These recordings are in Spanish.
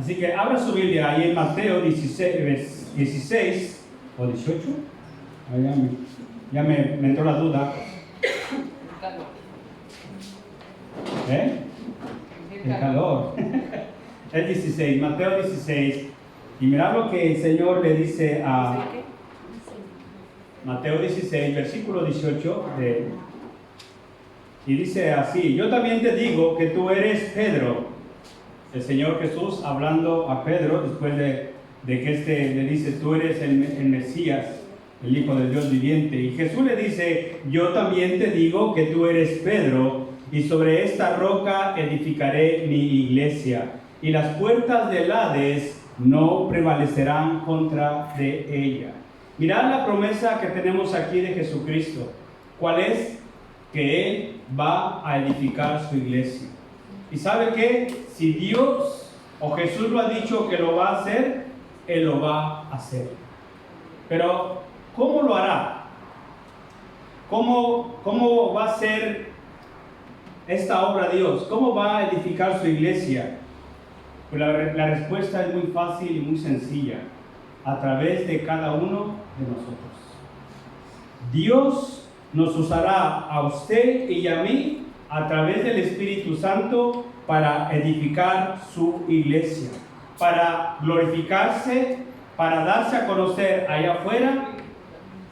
Así que abra su Biblia ahí en Mateo 16 o 18. Ya me entró la duda. El calor. Es 16, Mateo 16. Y mirad lo que el Señor le dice a Mateo 16, versículo 18. Y dice así: yo también te digo que tú eres Pedro. El Señor Jesús hablando a Pedro después de que le dice: tú eres el Mesías, el Hijo del Dios viviente. Y Jesús le dice: yo también te digo que tú eres Pedro, y sobre esta roca edificaré mi iglesia, y las puertas del Hades no prevalecerán contra de ella. Mirad la promesa que tenemos aquí de Jesucristo. ¿Cuál es? Que Él va a edificar su iglesia. ¿Y sabe qué? Si Dios o Jesús lo ha dicho que lo va a hacer, Él lo va a hacer. Pero, ¿cómo lo hará? ¿Cómo va a ser esta obra Dios? ¿Cómo va a edificar su iglesia? Pues la respuesta es muy fácil y muy sencilla: a través de cada uno de nosotros. Dios nos usará a usted y a mí a través del Espíritu Santo para edificar su iglesia, para glorificarse, para darse a conocer allá afuera.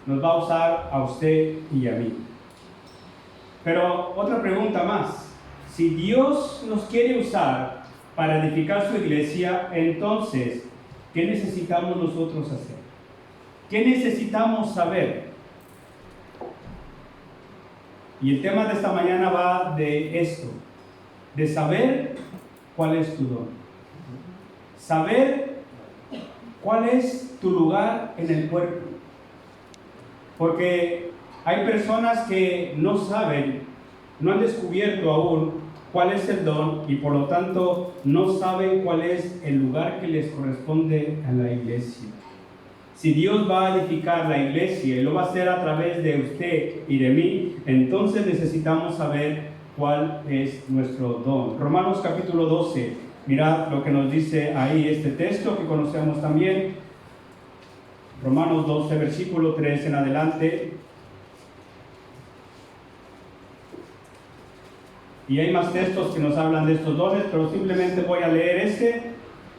Nos va a usar a usted y a mí. Pero otra pregunta más: si Dios nos quiere usar para edificar su iglesia, entonces, ¿qué necesitamos nosotros hacer? ¿Qué necesitamos saber? Y el tema de esta mañana va de esto, de saber cuál es tu don. Saber cuál es tu lugar en el cuerpo. Porque hay personas que no saben, no han descubierto aún cuál es el don, y por lo tanto no saben cuál es el lugar que les corresponde a la iglesia. Si Dios va a edificar la iglesia y lo va a hacer a través de usted y de mí, entonces necesitamos saber cuál es nuestro don. Romanos capítulo 12, mirad lo que nos dice ahí este texto que conocemos también. Romanos 12, versículo 3 en adelante. Y hay más textos que nos hablan de estos dones, pero simplemente voy a leer este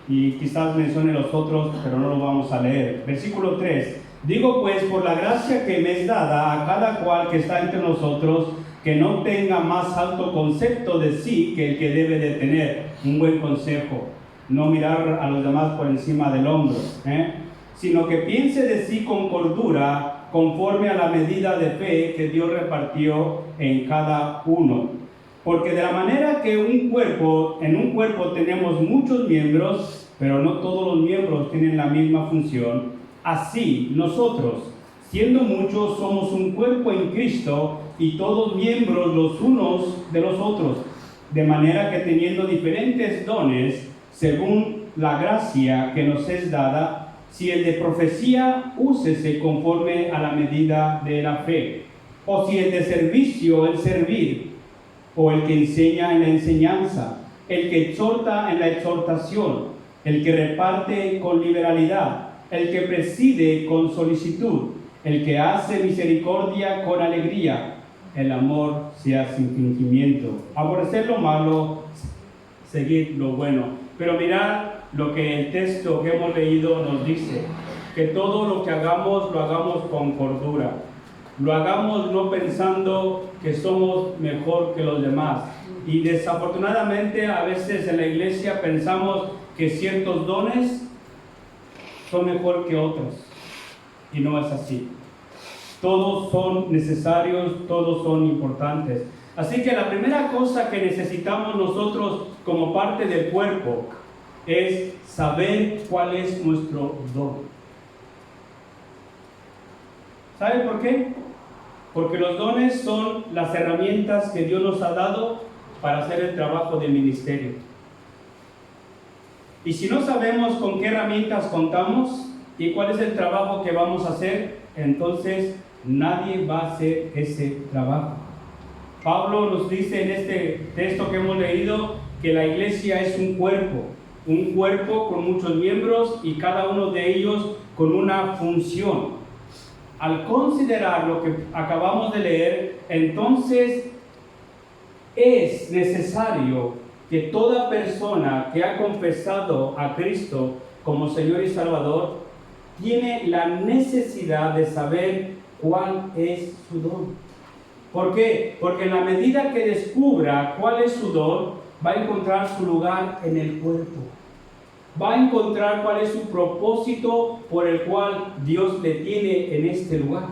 y quizás mencione los otros, pero no lo vamos a leer. Versículo 3. Digo pues, por la gracia que me es dada a cada cual que está entre nosotros, que no tenga más alto concepto de sí que el que debe de tener, un buen consejo. No mirar a los demás por encima del hombro, sino que piense de sí con cordura, conforme a la medida de fe que Dios repartió en cada uno. Porque de la manera que en un cuerpo tenemos muchos miembros, pero no todos los miembros tienen la misma función, así nosotros, siendo muchos, somos un cuerpo en Cristo y todos miembros los unos de los otros, de manera que teniendo diferentes dones, según la gracia que nos es dada, si el de profecía, úsese conforme a la medida de la fe, o si el de servicio, el servir, o el que enseña en la enseñanza, el que exhorta en la exhortación, el que reparte con liberalidad, el que preside con solicitud, el que hace misericordia con alegría. El amor sea sin fingimiento. Aborrecer lo malo, seguir lo bueno. Pero mirad lo que el texto que hemos leído nos dice: que todo lo que hagamos, lo hagamos con cordura. Lo hagamos no pensando que somos mejor que los demás. Y desafortunadamente a veces en la iglesia pensamos que ciertos dones son mejor que otros. Y no es así. Todos son necesarios, todos son importantes. Así que la primera cosa que necesitamos nosotros como parte del cuerpo es saber cuál es nuestro don. ¿Sabe por qué? Porque los dones son las herramientas que Dios nos ha dado para hacer el trabajo del ministerio. Y si no sabemos con qué herramientas contamos y cuál es el trabajo que vamos a hacer, entonces nadie va a hacer ese trabajo. Pablo nos dice en este texto que hemos leído que la iglesia es un cuerpo. un cuerpo con muchos miembros y cada uno de ellos con una función. Al considerar lo que acabamos de leer, entonces es necesario que toda persona que ha confesado a Cristo como Señor y Salvador tiene la necesidad de saber cuál es su don. ¿Por qué? Porque en la medida que descubra cuál es su don, va a encontrar su lugar en el cuerpo. Va a encontrar cuál es su propósito por el cual Dios le tiene en este lugar.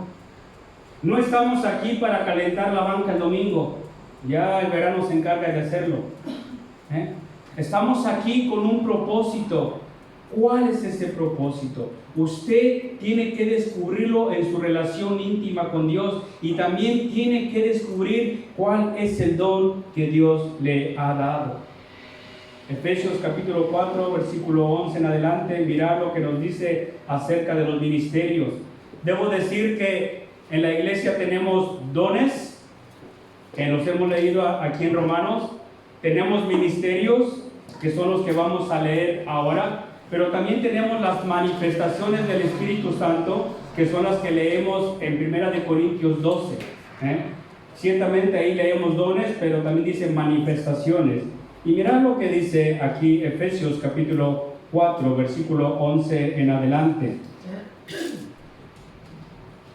No estamos aquí para calentar la banca el domingo. Ya el verano se encarga de hacerlo. Estamos aquí con un propósito. ¿Cuál es ese propósito? Usted tiene que descubrirlo en su relación íntima con Dios y también tiene que descubrir cuál es el don que Dios le ha dado. Efesios capítulo 4, versículo 11 en adelante, mirad lo que nos dice acerca de los ministerios. Debo decir que en la iglesia tenemos dones, que los hemos leído aquí en Romanos. Tenemos ministerios, que son los que vamos a leer ahora. Pero también tenemos las manifestaciones del Espíritu Santo, que son las que leemos en 1 de Corintios 12. Ciertamente ahí leemos dones, pero también dice manifestaciones. Y mirad lo que dice aquí Efesios capítulo 4, versículo 11 en adelante.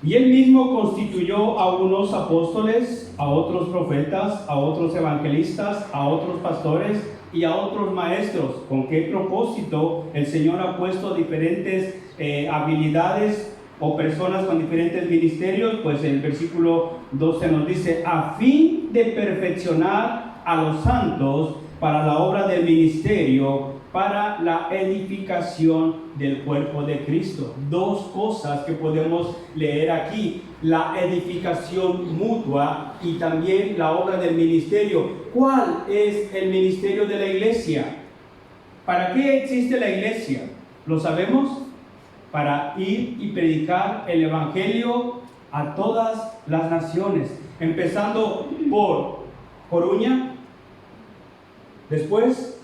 Y él mismo constituyó a unos apóstoles, a otros profetas, a otros evangelistas, a otros pastores y a otros maestros. ¿Con qué propósito? El Señor ha puesto diferentes habilidades o personas con diferentes ministerios. Pues el versículo 12 nos dice: a fin de perfeccionar a los santos para la obra del ministerio, para la edificación del cuerpo de Cristo. Dos cosas que podemos leer aquí: la edificación mutua y también la obra del ministerio. ¿Cuál es el ministerio de la iglesia? ¿Para qué existe la iglesia? ¿Lo sabemos? Para ir y predicar el evangelio a todas las naciones, empezando por Coruña, después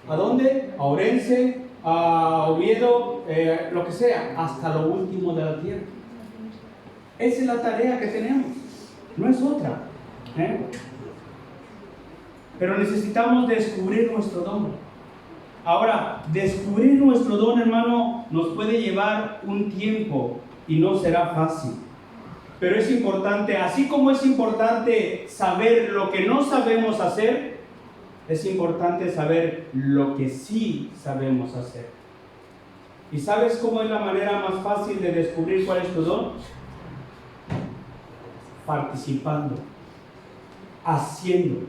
¿a dónde? A Orense, a Oviedo, lo que sea, hasta lo último de la tierra. Esa es la tarea que tenemos, no es otra. Pero necesitamos descubrir nuestro don. Ahora, descubrir nuestro don, hermano, nos puede llevar un tiempo y no será fácil. Pero es importante, así como es importante saber lo que no sabemos hacer, es importante saber lo que sí sabemos hacer. ¿Y sabes cómo es la manera más fácil de descubrir cuál es tu don? Participando, haciendo.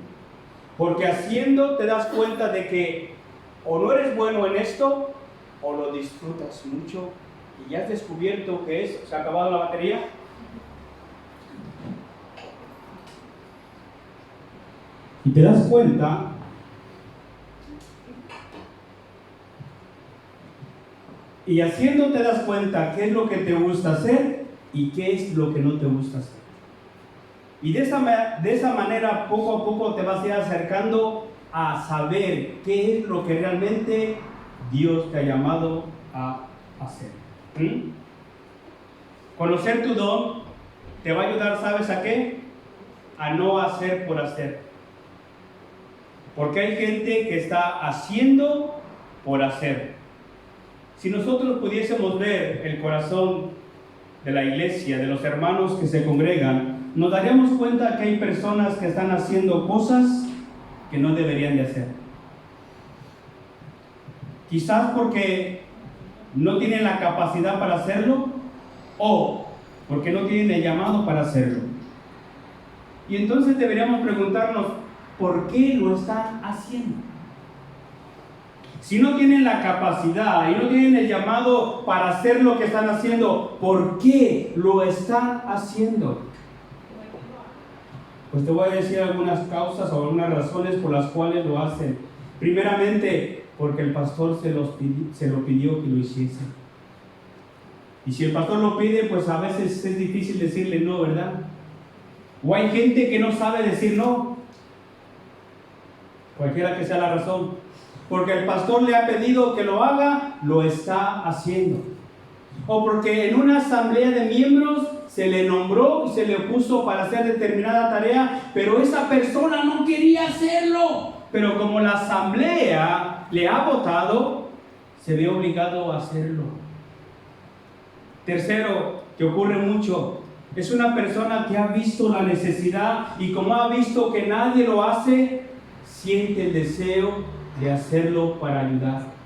Porque haciendo te das cuenta de que o no eres bueno en esto, o lo disfrutas mucho y ya has descubierto que se ha acabado la batería. Y te das cuenta y haciendo te das cuenta qué es lo que te gusta hacer y qué es lo que no te gusta hacer. Y de esa manera poco a poco te vas a ir acercando a saber qué es lo que realmente Dios te ha llamado a hacer. Conocer tu don te va a ayudar, ¿sabes a qué? A no hacer por hacer. Porque hay gente que está haciendo por hacer. Si nosotros pudiésemos ver el corazón de la iglesia, de los hermanos que se congregan, nos daríamos cuenta que hay personas que están haciendo cosas que no deberían de hacer. Quizás porque no tienen la capacidad para hacerlo o porque no tienen el llamado para hacerlo. Y entonces deberíamos preguntarnos, ¿por qué lo están haciendo? Si no tienen la capacidad y no tienen el llamado para hacer lo que están haciendo, ¿por qué lo están haciendo? Pues te voy a decir algunas causas o algunas razones por las cuales lo hacen. Primeramente, porque el pastor se lo pidió que lo hiciese. Y si el pastor lo pide, pues a veces es difícil decirle no, ¿verdad? O hay gente que no sabe decir no, cualquiera que sea la razón. porque el pastor le ha pedido que lo haga, lo está haciendo. O porque en una asamblea de miembros se le nombró y se le puso para hacer determinada tarea, pero esa persona no quería hacerlo. Pero como la asamblea le ha votado, se ve obligado a hacerlo. Tercero, que ocurre mucho, es una persona que ha visto la necesidad y como ha visto que nadie lo hace, siente el deseo de hacerlo para ayudar.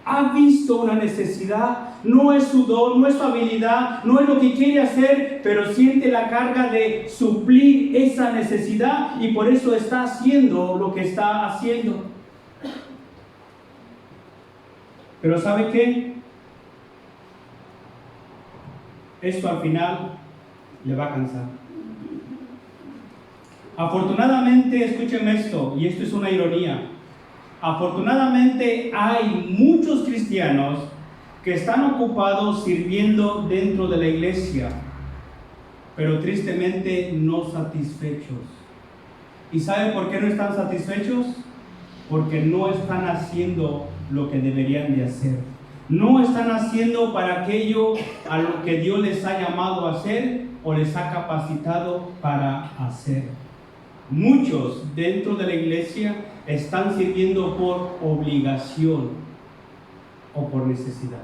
Ha visto una necesidad, no es su don, no es su habilidad, no es lo que quiere hacer, pero siente la carga de suplir esa necesidad y por eso está haciendo lo que está haciendo. Pero ¿sabe qué? Esto al final le va a cansar. Afortunadamente, escúchenme esto, y esto es una ironía. Afortunadamente hay muchos cristianos que están ocupados sirviendo dentro de la iglesia, pero tristemente no satisfechos. ¿Y sabe por qué no están satisfechos? Porque no están haciendo lo que deberían de hacer. No están haciendo para aquello a lo que Dios les ha llamado a hacer o les ha capacitado para hacer. Muchos dentro de la iglesia están sirviendo por obligación o por necesidad.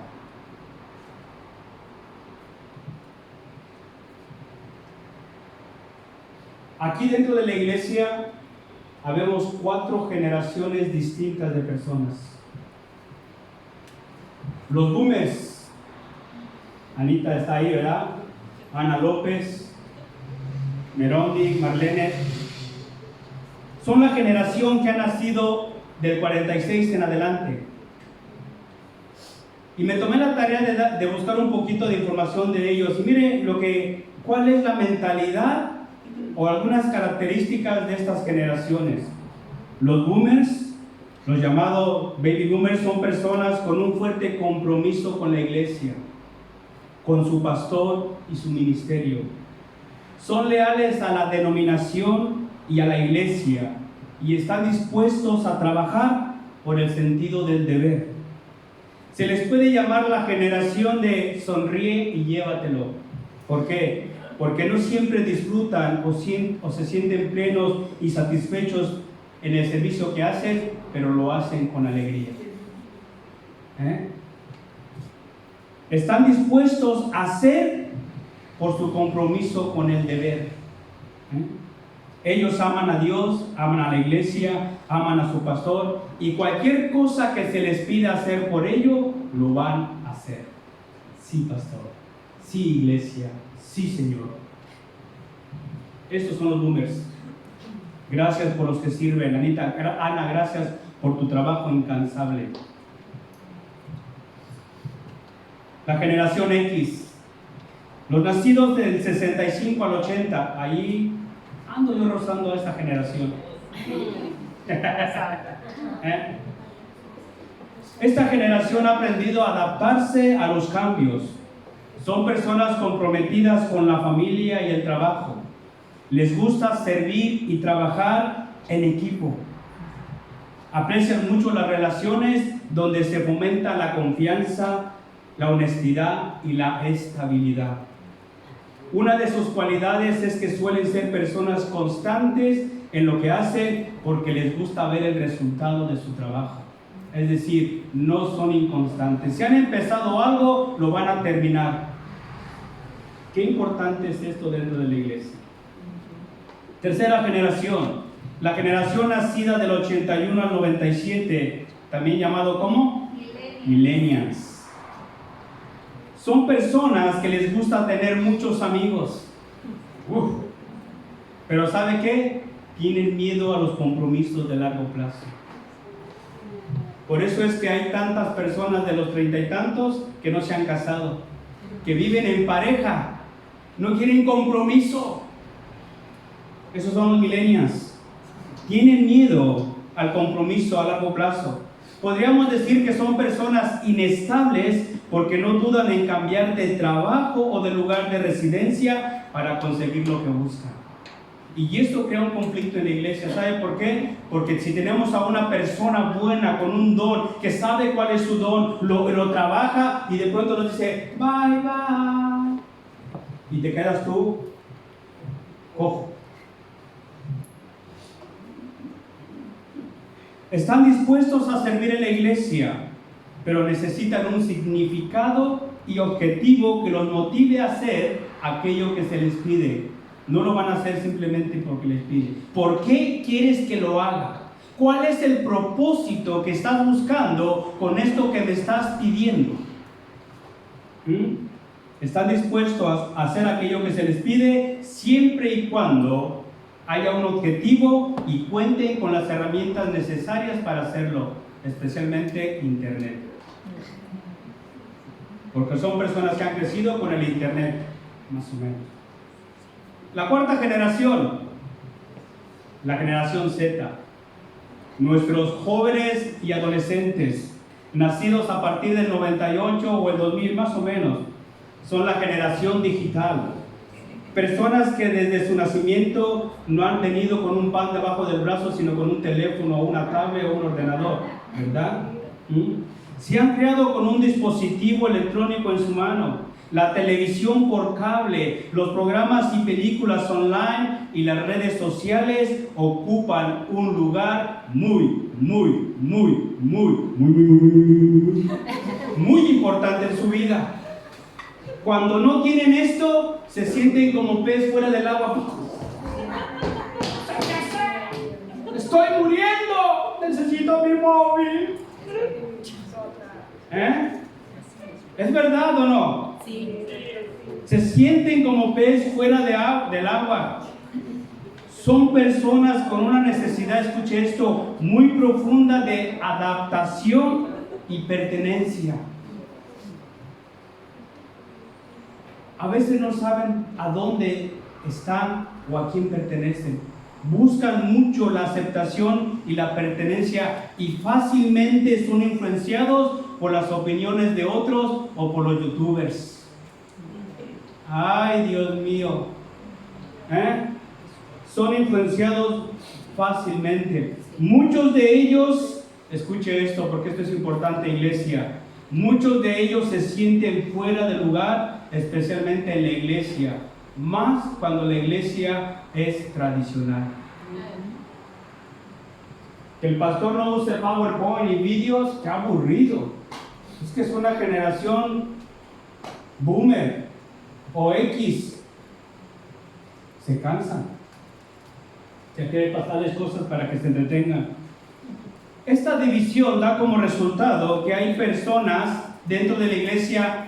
Aquí dentro de la iglesia habemos 4 generaciones distintas de personas. Los boomers, Anita está ahí, ¿verdad? Ana López, Merondi, Marlene, son la generación que ha nacido del 46 en adelante. Y me tomé la tarea de buscar un poquito de información de ellos. Y mire cuál es la mentalidad o algunas características de estas generaciones. Los boomers, los llamados baby boomers, son personas con un fuerte compromiso con la iglesia, con su pastor y su ministerio. Son leales a la denominación y a la iglesia y están dispuestos a trabajar por el sentido del deber. Se les puede llamar la generación de sonríe y llévatelo. ¿Por qué? Porque no siempre disfrutan o se sienten plenos y satisfechos en el servicio que hacen, pero lo hacen con alegría. Están dispuestos a hacer por su compromiso con el deber. Ellos aman a Dios, aman a la iglesia, aman a su pastor y cualquier cosa que se les pida hacer por ello, lo van a hacer. Sí, pastor. Sí, iglesia. Sí, Señor. Estos son los boomers. Gracias por los que sirven. Ana, gracias por tu trabajo incansable. La generación X. Los nacidos del 65 al 80. Ahí ando yo rozando a esa generación. Esta generación ha aprendido a adaptarse a los cambios. Son personas comprometidas con la familia y el trabajo. Les gusta servir y trabajar en equipo. Aprecian mucho las relaciones donde se fomenta la confianza, la honestidad y la estabilidad. Una de sus cualidades es que suelen ser personas constantes en lo que hacen porque les gusta ver el resultado de su trabajo. Es decir, no son inconstantes. Si han empezado algo, lo van a terminar. Qué importante es esto dentro de la iglesia. Tercera generación, la generación nacida del 81 al 97, también llamado ¿cómo? Millennials. Son personas que les gusta tener muchos amigos. Pero ¿sabe qué? Tienen miedo a los compromisos de largo plazo. Por eso es que hay tantas personas de los 30 y tantos que no se han casado, que viven en pareja, no quieren compromiso. Esos son los millennials. Tienen miedo al compromiso a largo plazo. Podríamos decir que son personas inestables porque no dudan en cambiar de trabajo o de lugar de residencia para conseguir lo que buscan. Y esto crea un conflicto en la iglesia. ¿Sabe por qué? Porque si tenemos a una persona buena con un don, que sabe cuál es su don, lo trabaja y de pronto nos dice, bye, bye. Y te quedas tú cojo. Están dispuestos a servir en la iglesia, pero necesitan un significado y objetivo que los motive a hacer aquello que se les pide. No lo van a hacer simplemente porque les pide. ¿Por qué quieres que lo haga? ¿Cuál es el propósito que estás buscando con esto que me estás pidiendo? Están dispuestos a hacer aquello que se les pide siempre y cuando haya un objetivo y cuenten con las herramientas necesarias para hacerlo, especialmente Internet. Porque son personas que han crecido con el Internet, más o menos. La cuarta generación, la generación Z. Nuestros jóvenes y adolescentes, nacidos a partir del 98 o el 2000 más o menos, son la generación digital. Personas que desde su nacimiento no han venido con un pan debajo del brazo, sino con un teléfono, o una tablet o un ordenador, ¿verdad? Se han creado con un dispositivo electrónico en su mano. La televisión por cable, los programas y películas online y las redes sociales ocupan un lugar muy importante en su vida. Cuando no tienen esto, se sienten como pez fuera del agua. ¡Estoy muriendo! ¡Necesito mi móvil! ¿Es verdad o no? Sí. Se sienten como pez fuera del agua. Son personas con una necesidad, escuche esto, muy profunda de adaptación y pertenencia. A veces no saben a dónde están o a quién pertenecen. Buscan mucho la aceptación y la pertenencia y fácilmente son influenciados por las opiniones de otros o por los youtubers. Ay, Dios mío. Son influenciados fácilmente. Muchos de ellos, escuche esto porque esto es importante, iglesia. Muchos de ellos se sienten fuera de lugar, especialmente en la iglesia, más cuando la iglesia es tradicional. Que el pastor no use PowerPoint y vídeos, qué aburrido. Es que es una generación boomer o X. Se cansan. Se quiere pasarles cosas para que se entretengan. Esta división da como resultado que hay personas dentro de la iglesia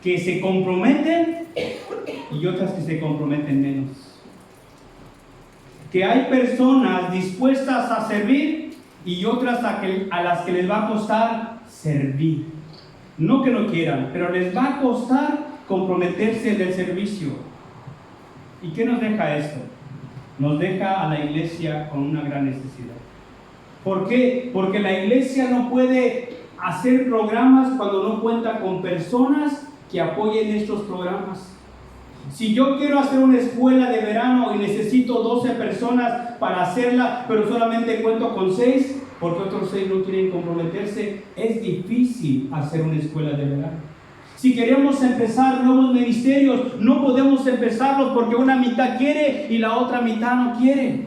que se comprometen y otras que se comprometen menos. Que hay personas dispuestas a servir y otras a las que les va a costar servir. No que no quieran, pero les va a costar comprometerse en el servicio. ¿Y qué nos deja esto? Nos deja a la iglesia con una gran necesidad. ¿Por qué? Porque la iglesia no puede hacer programas cuando no cuenta con personas que apoyen estos programas. Si yo quiero hacer una escuela de verano y necesito 12 personas para hacerla, pero solamente cuento con 6, porque otros 6 no quieren comprometerse, es difícil hacer una escuela de verano. Si queremos empezar nuevos ministerios, no podemos empezarlos porque una mitad quiere y la otra mitad no quiere.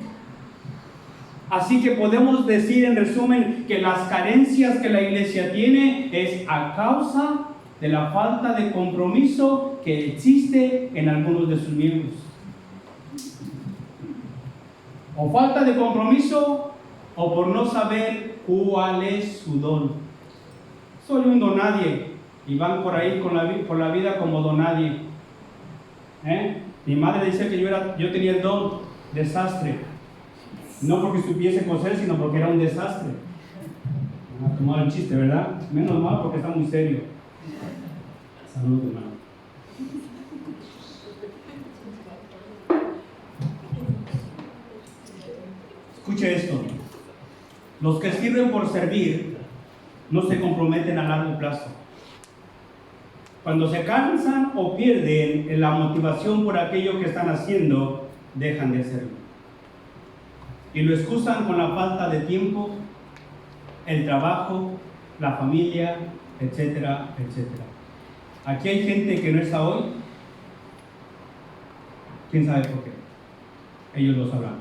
Así que podemos decir en resumen que las carencias que la iglesia tiene es a causa de la falta de compromiso que existe en algunos de sus miembros. O falta de compromiso o por no saber cuál es su don. Soy un donadie y van por ahí por la vida como donadie. Mi madre dice que yo tenía el don desastre. No porque supiese coser, sino porque era un desastre. Me ha tomado el chiste, ¿verdad? Menos mal porque está muy serio. Salud, hermano. Escuche esto. Los que sirven por servir no se comprometen a largo plazo. Cuando se cansan o pierden la motivación por aquello que están haciendo, dejan de hacerlo. y lo excusan con la falta de tiempo, el trabajo, la familia, etcétera, etcétera. Aquí hay gente que no está hoy. ¿Quién sabe por qué? Ellos lo sabrán.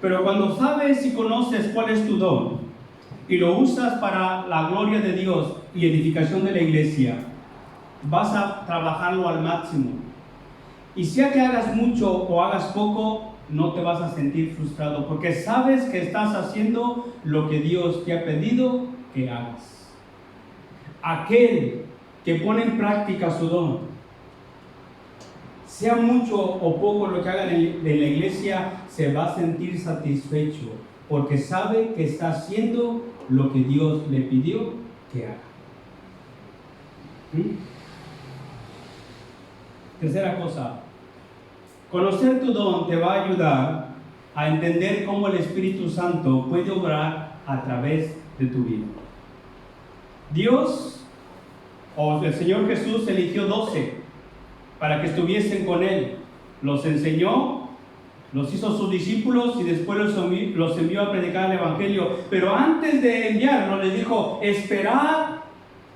Pero cuando sabes y conoces cuál es tu don y lo usas para la gloria de Dios y edificación de la iglesia, vas a trabajarlo al máximo. Y sea que hagas mucho o hagas poco, no te vas a sentir frustrado, porque sabes que estás haciendo lo que Dios te ha pedido que hagas. Aquel que pone en práctica su don, sea mucho o poco lo que haga en la iglesia, se va a sentir satisfecho, porque sabe que está haciendo lo que Dios le pidió que haga. Tercera cosa, conocer tu don te va a ayudar a entender cómo el Espíritu Santo puede obrar a través de tu vida. Dios, o el Señor Jesús, eligió 12 para que estuviesen con Él. Los enseñó, los hizo sus discípulos y después los envió a predicar el Evangelio. Pero antes de enviarlos les dijo: esperad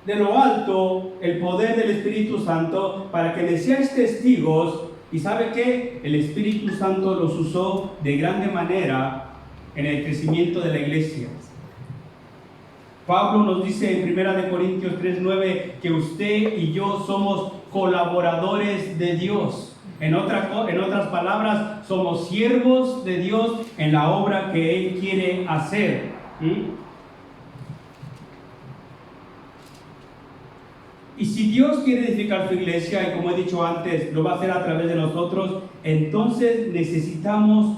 de lo alto el poder del Espíritu Santo para que le seáis testigos. Y ¿sabe qué? El Espíritu Santo los usó de grande manera en el crecimiento de la iglesia. Pablo nos dice en 1 Corintios 3:9 que usted y yo somos colaboradores de Dios. En otras palabras, somos siervos de Dios en la obra que Él quiere hacer. Y si Dios quiere edificar su iglesia, y como he dicho antes, lo va a hacer a través de nosotros, entonces necesitamos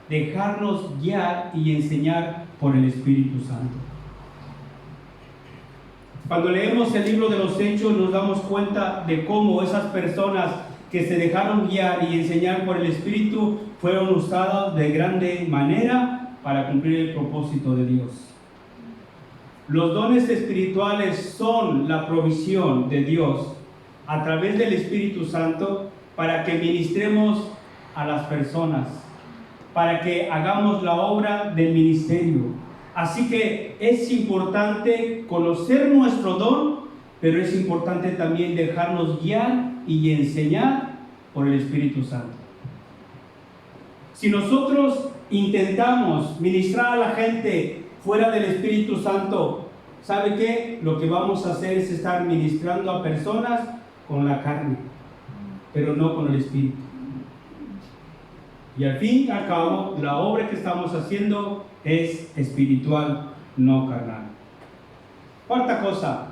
dejarnos guiar y enseñar por el Espíritu Santo. Cuando leemos el libro de los Hechos, nos damos cuenta de cómo esas personas que se dejaron guiar y enseñar por el Espíritu fueron usadas de grande manera para cumplir el propósito de Dios. Los dones espirituales son la provisión de Dios a través del Espíritu Santo para que ministremos a las personas, para que hagamos la obra del ministerio. Así que es importante conocer nuestro don, pero es importante también dejarnos guiar y enseñar por el Espíritu Santo. Si nosotros intentamos ministrar a la gente fuera del Espíritu Santo, ¿sabe qué? Lo que vamos a hacer es estar ministrando a personas con la carne, pero no con el Espíritu. Y al fin y al cabo, la obra que estamos haciendo es espiritual, no carnal. Cuarta cosa,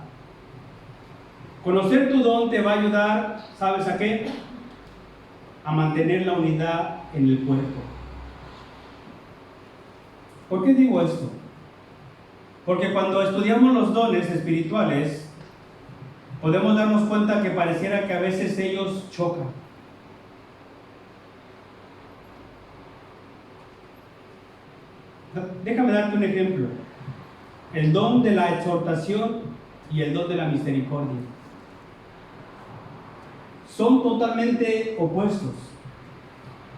conocer tu don te va a ayudar, ¿sabes a qué? A mantener la unidad en el cuerpo. ¿Por qué digo esto? Porque cuando estudiamos los dones espirituales, podemos darnos cuenta que pareciera que a veces ellos chocan. Déjame darte un ejemplo. El don de la exhortación y el don de la misericordia son totalmente opuestos.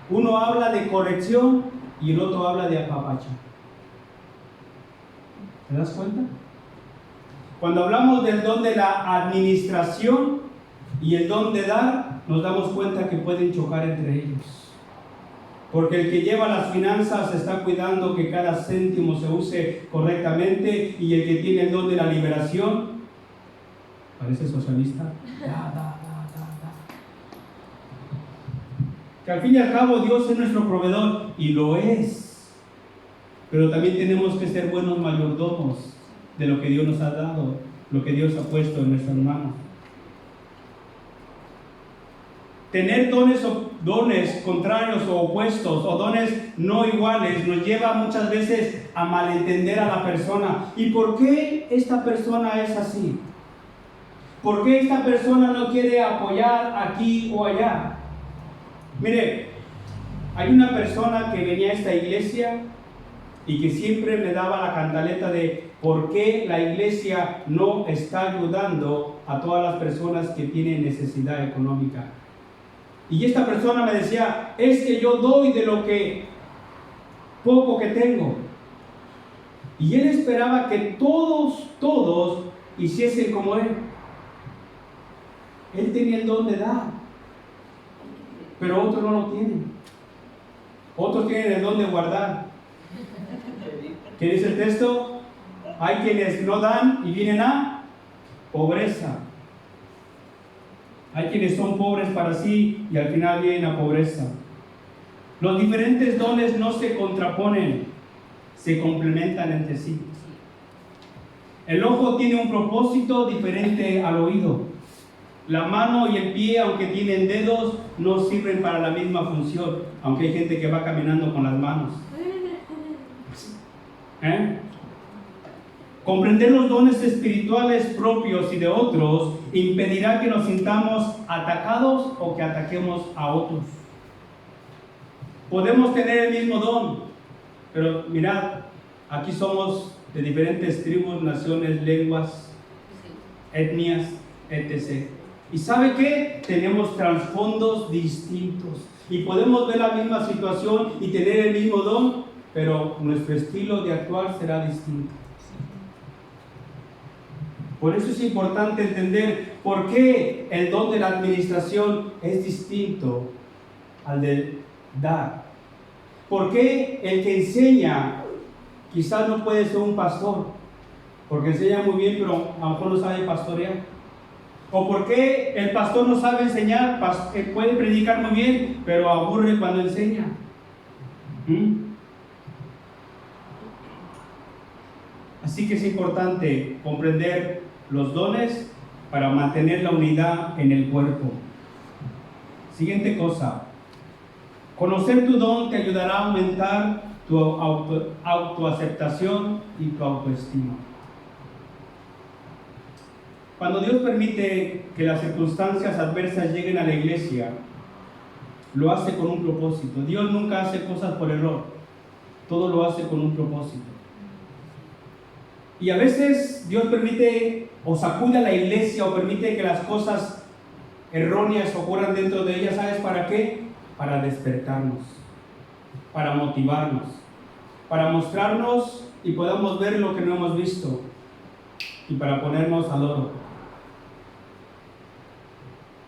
Uno habla de corrección y el otro habla de apapacho. ¿Te das cuenta? Cuando hablamos del don de la administración y el don de dar, nos damos cuenta que pueden chocar entre ellos. Porque el que lleva las finanzas está cuidando que cada céntimo se use correctamente, y el que tiene el don de la liberación, parece socialista, da. Que al fin y al cabo Dios es nuestro proveedor, y lo es. Pero también tenemos que ser buenos mayordomos de lo que Dios nos ha dado, lo que Dios ha puesto en nuestras manos. Tener dones contrarios o opuestos, o dones no iguales, nos lleva muchas veces a malentender a la persona. ¿Y por qué esta persona es así? ¿Por qué esta persona no quiere apoyar aquí o allá? Mire, hay una persona que venía a esta iglesia y que siempre me daba la cantaleta de por qué la iglesia no está ayudando a todas las personas que tienen necesidad económica. Y esta persona me decía: es que yo doy de lo que poco que tengo. Y él esperaba que todos hiciesen como él. Él tenía el don de dar, pero otros no lo tienen. Otros tienen el don de guardar. ¿Qué dice el texto? Hay quienes no dan y vienen a pobreza. Hay quienes son pobres para sí y al final vienen a pobreza. Los diferentes dones no se contraponen, se complementan entre sí. El ojo tiene un propósito diferente al oído. La mano y el pie, aunque tienen dedos, no sirven para la misma función, aunque hay gente que va caminando con las manos. Comprender los dones espirituales propios y de otros impedirá que nos sintamos atacados o que ataquemos a otros. Podemos tener el mismo don, pero mirad, aquí somos de diferentes tribus, naciones, lenguas, etnias, etc. ¿Y sabe qué? Tenemos trasfondos distintos y podemos ver la misma situación y tener el mismo don, pero nuestro estilo de actuar será distinto. Por eso es importante entender por qué el don de la administración es distinto al de dar. ¿Por qué el que enseña quizás no puede ser un pastor? Porque enseña muy bien, pero a lo mejor no sabe pastorear. ¿O por qué el pastor no sabe enseñar? Puede predicar muy bien, pero aburre cuando enseña. Así que es importante comprender los dones para mantener la unidad en el cuerpo. Siguiente cosa. Conocer tu don te ayudará a aumentar tu autoaceptación y tu autoestima. Cuando Dios permite que las circunstancias adversas lleguen a la iglesia, lo hace con un propósito. Dios nunca hace cosas por error. Todo lo hace con un propósito. Y a veces Dios permite o sacude a la iglesia o permite que las cosas erróneas ocurran dentro de ella. ¿Sabes para qué? Para despertarnos, para motivarnos, para mostrarnos y podamos ver lo que no hemos visto y para ponernos al oro.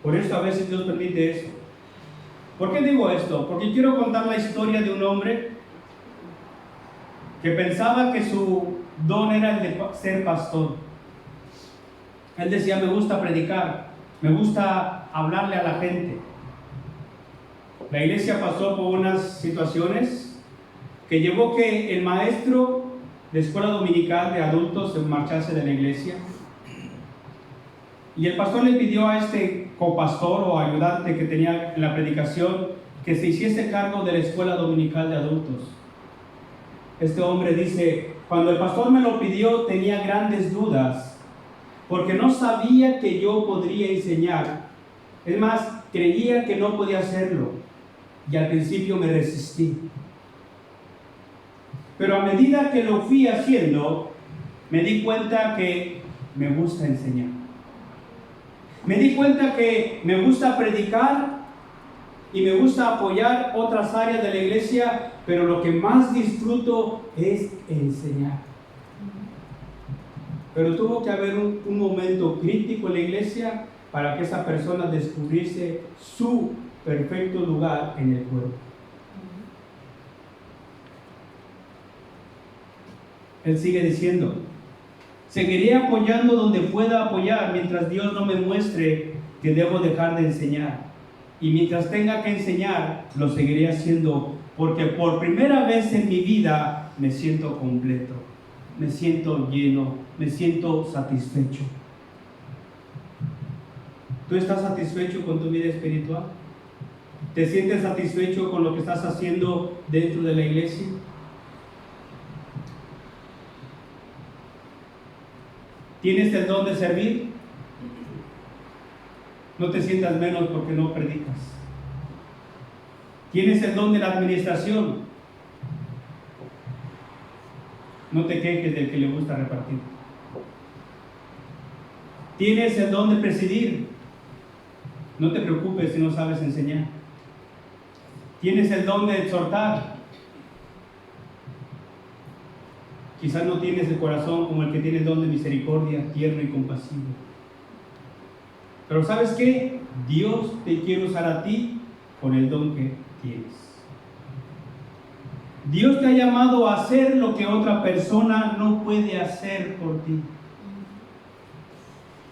Por eso a veces Dios permite eso. ¿Por qué digo esto? Porque quiero contar la historia de un hombre que pensaba que su don era el de ser pastor. Él decía, me gusta predicar, me gusta hablarle a la gente. La iglesia pasó por unas situaciones que llevó que el maestro de escuela dominical de adultos se marchase de la iglesia. Y el pastor le pidió a este copastor o ayudante que tenía en la predicación que se hiciese cargo de la escuela dominical de adultos. Este hombre dice, cuando el pastor me lo pidió tenía grandes dudas, porque no sabía que yo podría enseñar. Es más, creía que no podía hacerlo, y al principio me resistí. Pero a medida que lo fui haciendo, me di cuenta que me gusta enseñar. Me di cuenta que me gusta predicar y me gusta apoyar otras áreas de la iglesia, pero lo que más disfruto es enseñar. Pero tuvo que haber un momento crítico en la iglesia para que esa persona descubriese su perfecto lugar en el cuerpo. Él sigue diciendo, seguiré apoyando donde pueda apoyar mientras Dios no me muestre que debo dejar de enseñar. Y mientras tenga que enseñar, lo seguiré haciendo, porque por primera vez en mi vida me siento completo, me siento lleno, me siento satisfecho. ¿Tú estás satisfecho con tu vida espiritual? ¿Te sientes satisfecho con lo que estás haciendo dentro de la iglesia? ¿Tienes el don de servir? No te sientas menos porque no predicas. ¿Tienes el don de la administración? No te quejes del que le gusta repartir. ¿Tienes el don de presidir? No te preocupes si no sabes enseñar. ¿Tienes el don de exhortar? Quizás no tienes el corazón como el que tiene el don de misericordia, tierno y compasivo. Pero ¿sabes qué? Dios te quiere usar a ti con el don que tienes. Dios te ha llamado a hacer lo que otra persona no puede hacer por ti.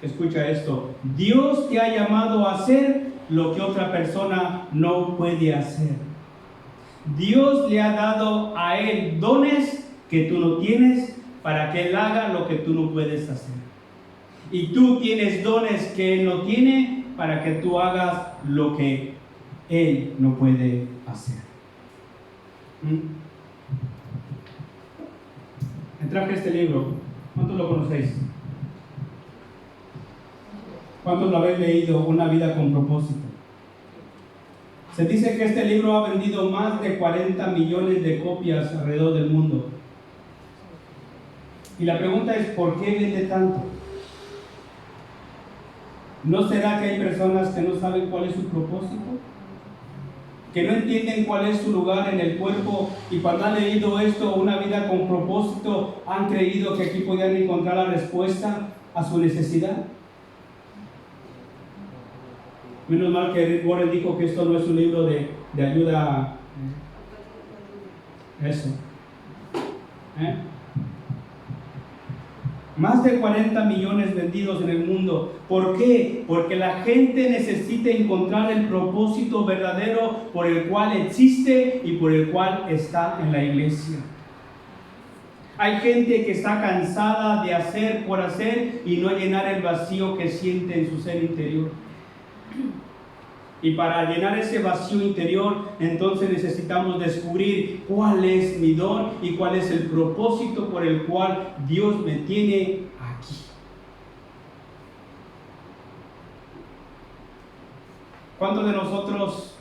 Escucha esto. Dios te ha llamado a hacer lo que otra persona no puede hacer. Dios le ha dado a él dones que tú no tienes para que él haga lo que tú no puedes hacer. Y tú tienes dones que él no tiene para que tú hagas lo que él no puede hacer. Me traje este libro. ¿Cuántos lo conocéis? ¿Cuántos lo habéis leído? Una vida con propósito. Se dice que este libro ha vendido más de 40 millones de copias alrededor del mundo. Y la pregunta es, ¿por qué vende tanto? ¿No será que hay personas que no saben cuál es su propósito? Que no entienden cuál es su lugar en el cuerpo, y cuando han leído esto, una vida con propósito, han creído que aquí podían encontrar la respuesta a su necesidad. Menos mal que Rick Warren dijo que esto no es un libro de ayuda. Eso. Más de 40 millones vendidos en el mundo. ¿Por qué? Porque la gente necesita encontrar el propósito verdadero por el cual existe y por el cual está en la iglesia. Hay gente que está cansada de hacer por hacer y no llenar el vacío que siente en su ser interior. Y para llenar ese vacío interior, entonces necesitamos descubrir cuál es mi don y cuál es el propósito por el cual Dios me tiene aquí. ¿Cuántos de nosotros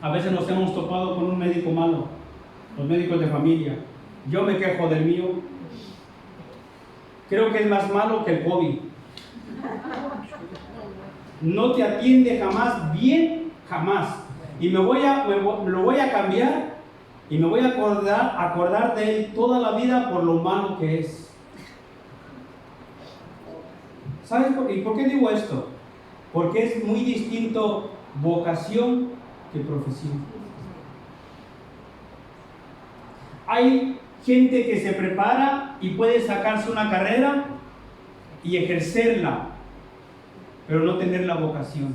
a veces nos hemos topado con un médico malo? Los médicos de familia. Yo me quejo del mío. Creo que es más malo que el COVID. No te atiende jamás bien, jamás. Y lo voy a cambiar y me voy a acordar de él toda la vida por lo malo que es. ¿Sabes por qué digo esto? Porque es muy distinto vocación que profesión. Hay gente que se prepara y puede sacarse una carrera y ejercerla, pero no tener la vocación.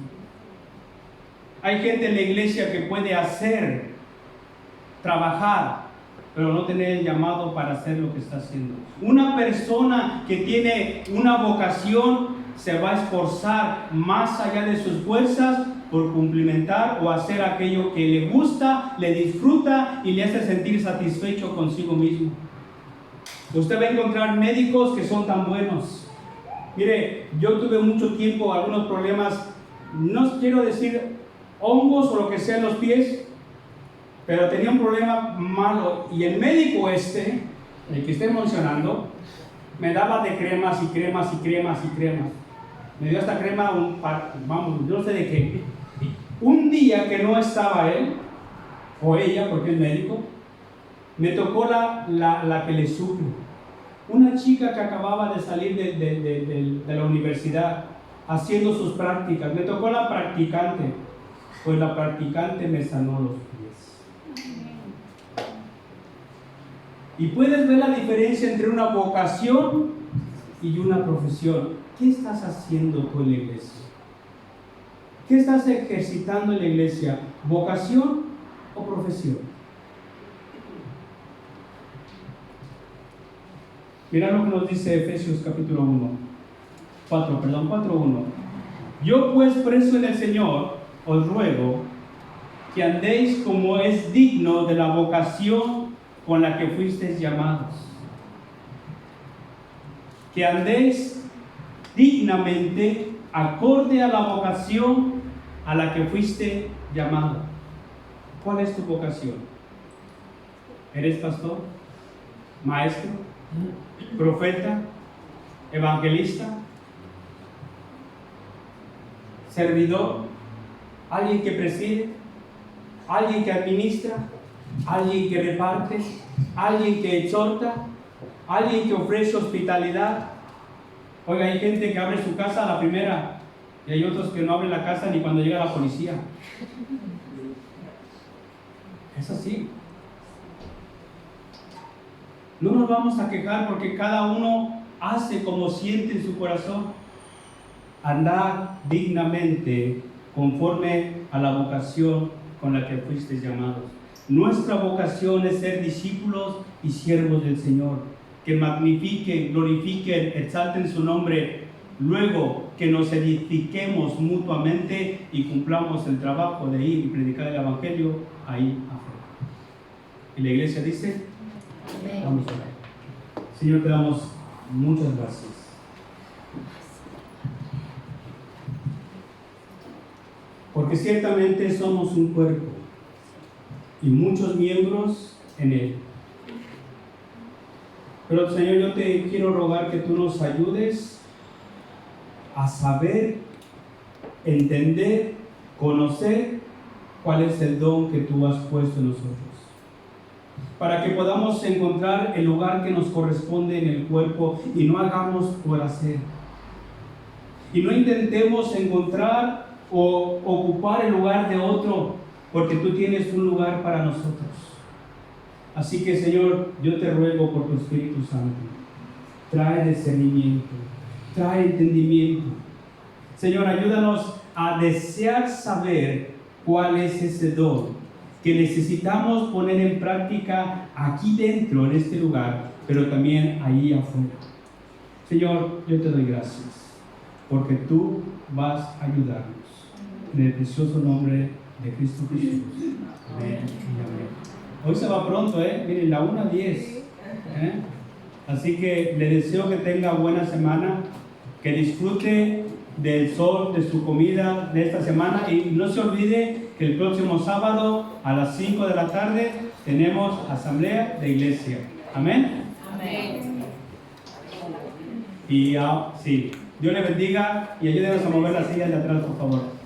Hay gente en la iglesia que puede hacer, trabajar, pero no tener el llamado para hacer lo que está haciendo. Una persona que tiene una vocación se va a esforzar más allá de sus fuerzas por cumplimentar o hacer aquello que le gusta, le disfruta y le hace sentir satisfecho consigo mismo. Usted va a encontrar médicos que son tan buenos. Mire, yo tuve mucho tiempo algunos problemas, no quiero decir hongos o lo que sea en los pies, pero tenía un problema malo y el médico el que estoy mencionando, me daba de cremas y cremas y cremas y cremas. Me dio esta crema, yo no sé de qué. Un día que no estaba él, o ella, porque es médico, me tocó la que le suple. Una chica que acababa de salir de la universidad haciendo sus prácticas. Me tocó la practicante. Pues la practicante me sanó los pies. Y puedes ver la diferencia entre una vocación y una profesión. ¿Qué estás haciendo tú en la iglesia? ¿Qué estás ejercitando en la iglesia? ¿Vocación o profesión? Mira lo que nos dice Efesios capítulo 4:1. Yo pues preso en el Señor, os ruego que andéis como es digno de la vocación con la que fuisteis llamados. Que andéis dignamente acorde a la vocación a la que fuiste llamado. ¿Cuál es tu vocación? ¿Eres pastor? ¿Maestro? ¿Profeta? ¿Evangelista? ¿Servidor? ¿Alguien que preside? ¿Alguien que administra? alguien que reparte, alguien que exhorta, alguien que ofrece hospitalidad. Oiga, hay gente que abre su casa a la primera y hay otros que no abren la casa ni cuando llega la policía. Es así. No nos vamos a quejar porque cada uno hace como siente en su corazón. Andad dignamente conforme a la vocación con la que fuisteis llamados. Nuestra vocación es ser discípulos y siervos del Señor, que magnifiquen, glorifiquen, exalten su nombre, luego que nos edifiquemos mutuamente y cumplamos el trabajo de ir y predicar el Evangelio ahí afuera. Y la iglesia dice, amén. Vamos a orar. Señor, te damos muchas gracias. Porque ciertamente somos un cuerpo y muchos miembros en él. Pero Señor, yo te quiero rogar que tú nos ayudes a saber, entender, conocer cuál es el don que tú has puesto en nosotros. Para que podamos encontrar el lugar que nos corresponde en el cuerpo y no hagamos por hacer. Y no intentemos encontrar o ocupar el lugar de otro, porque tú tienes un lugar para nosotros. Así que, Señor, yo te ruego por tu Espíritu Santo, trae discernimiento, trae entendimiento. Señor, ayúdanos a desear saber cuál es ese don que necesitamos poner en práctica aquí dentro, en este lugar, pero también ahí afuera. Señor, yo te doy gracias, porque tú vas a ayudarnos. En el precioso nombre de Cristo Jesús. Amén y amén. Hoy se va pronto, miren, la 1:10. Así que le deseo que tenga buena semana, que disfrute del sol, de su comida de esta semana, y no se olvide que el próximo sábado a las 5 de la tarde tenemos asamblea de iglesia. Amén. Amén. Y sí, Dios le bendiga y ayúdenos a mover las sillas de atrás, por favor.